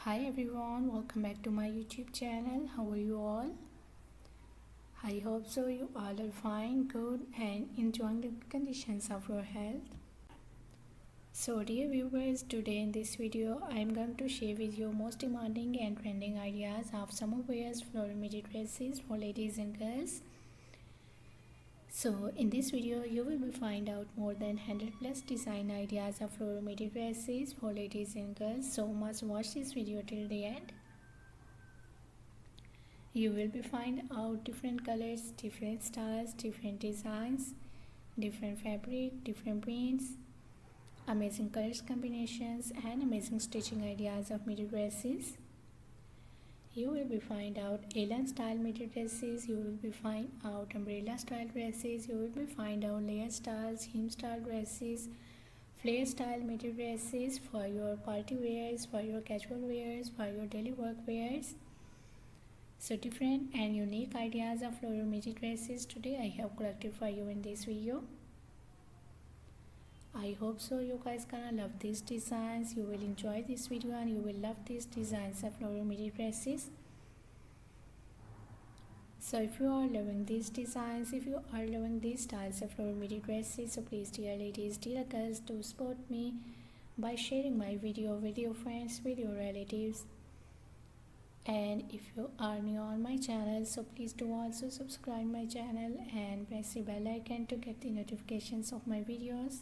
Hi everyone, welcome back to my YouTube channel. How are you all? I hope so you all are fine, good and enjoying the conditions of your health. So dear viewers, today in this video I am going to share with you most demanding and trending ideas of summer wears floral midi dresses for ladies and girls. So in this video you will find out more than 100 plus design ideas of floral midi dresses for ladies and girls, so must watch this video till the end. You will find out different colors, different styles, different designs, different fabric, different prints, amazing colors combinations and amazing stitching ideas of midi dresses. You will find out alien style midi dresses, you will find out umbrella style dresses, you will find out layer styles, hem style dresses, flare style midi dresses for your party wears, for your casual wears, for your daily work wears. So different and unique ideas of floral midi dresses today I have collected for you in this video. I hope so you guys gonna love these designs, you will enjoy this video and you will love these designs of floral midi dresses. So if you are loving these designs, if you are loving these styles of floral midi dresses, so please dear ladies, dear girls, do support me by sharing my video with your friends, with your relatives. And if you are new on my channel, so please do also subscribe my channel and press the bell icon to get the notifications of my videos.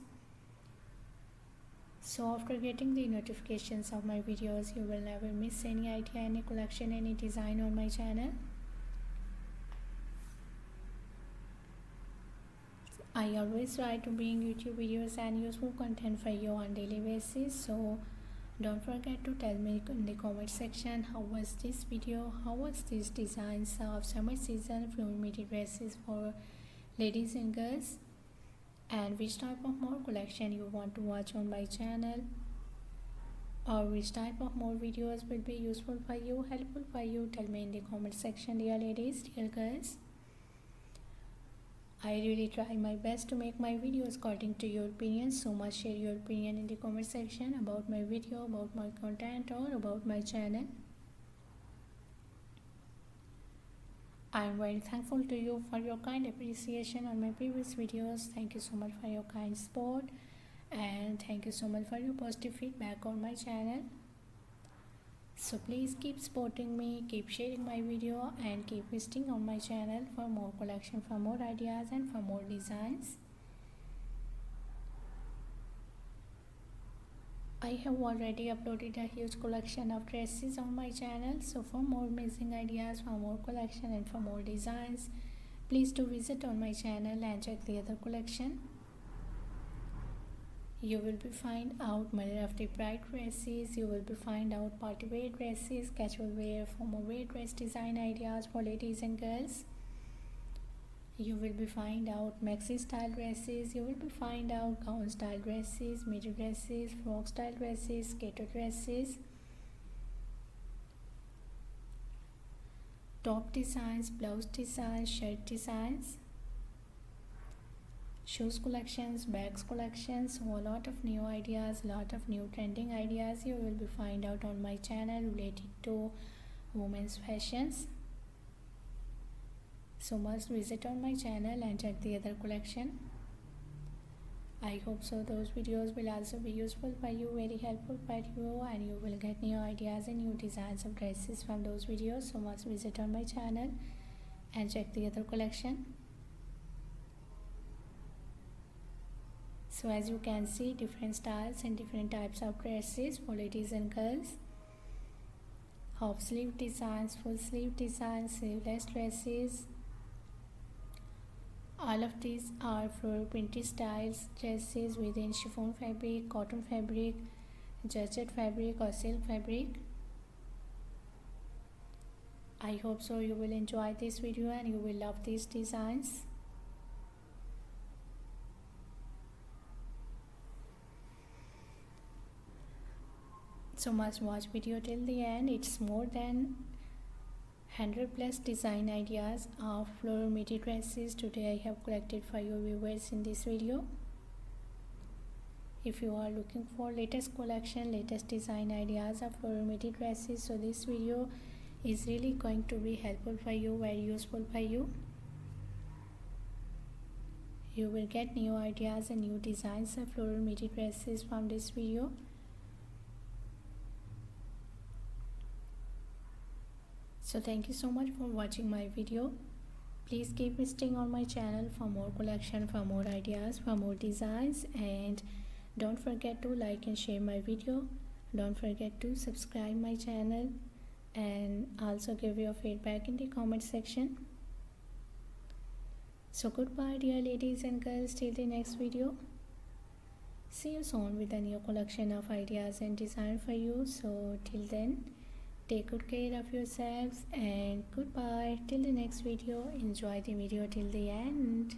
So after getting the notifications of my videos, you will never miss any idea, any collection, any design on my channel. I always try to bring YouTube videos and useful content for you on daily basis. So don't forget to tell me in the comment section how was this video, how was these designs of summer season floral midi dresses for ladies and girls, and which type of more collection you want to watch on my channel, or which type of more videos will be useful for you, helpful for you. Tell me in the comment section, dear ladies, dear girls. I really try my best to make my videos according to your opinions, so much share your opinion in the comment section about my video, about my content or about my channel. I am very thankful to you for your kind appreciation on my previous videos. Thank you so much for your kind support and thank you so much for your positive feedback on my channel. So please keep supporting me, keep sharing my video and keep visiting on my channel for more collection, for more ideas and for more designs. I have already uploaded a huge collection of dresses on my channel, so for more amazing ideas, for more collection and for more designs, please do visit on my channel and check the other collection. You will find out mother of the bride dresses, you will find out party wear dresses, casual wear, formal wear dress design ideas for ladies and girls. You will find out maxi style dresses, you will find out gown style dresses, midi dresses, frock style dresses, skater dresses, top designs, blouse designs, shirt designs, shoes collections, bags collections. So a lot of new ideas, lot of new trending ideas you will find out on my channel related to women's fashions. So must visit on my channel and check the other collection. I hope so those videos will also be useful for you, very helpful for you, and you will get new ideas and new designs of dresses from those videos. So must visit on my channel and check the other collection. So as you can see, different styles and different types of dresses for ladies and girls. Half sleeve designs, full sleeve designs, sleeveless dresses. All of these are floral printed styles dresses within chiffon fabric, cotton fabric, georgette fabric or silk fabric. I hope so you will enjoy this video and you will love these designs. So must watch video till the end. It's more than 100 plus design ideas of floral midi dresses today I have collected for your viewers in this video. If you are looking for latest collection, latest design ideas of floral midi dresses, so this video is really going to be helpful for you, very useful for you. You will get new ideas and new designs of floral midi dresses from this video. So thank you so much for watching my video. Please keep visiting on my channel for more collection, for more ideas, for more designs, and don't forget to like and share my video. Don't forget to subscribe my channel and also give your feedback in the comment section. So goodbye dear ladies and girls, till the next video. See you soon with a new collection of ideas and design for you. So till then, take good care of yourselves and goodbye till the next video. Enjoy the video till the end.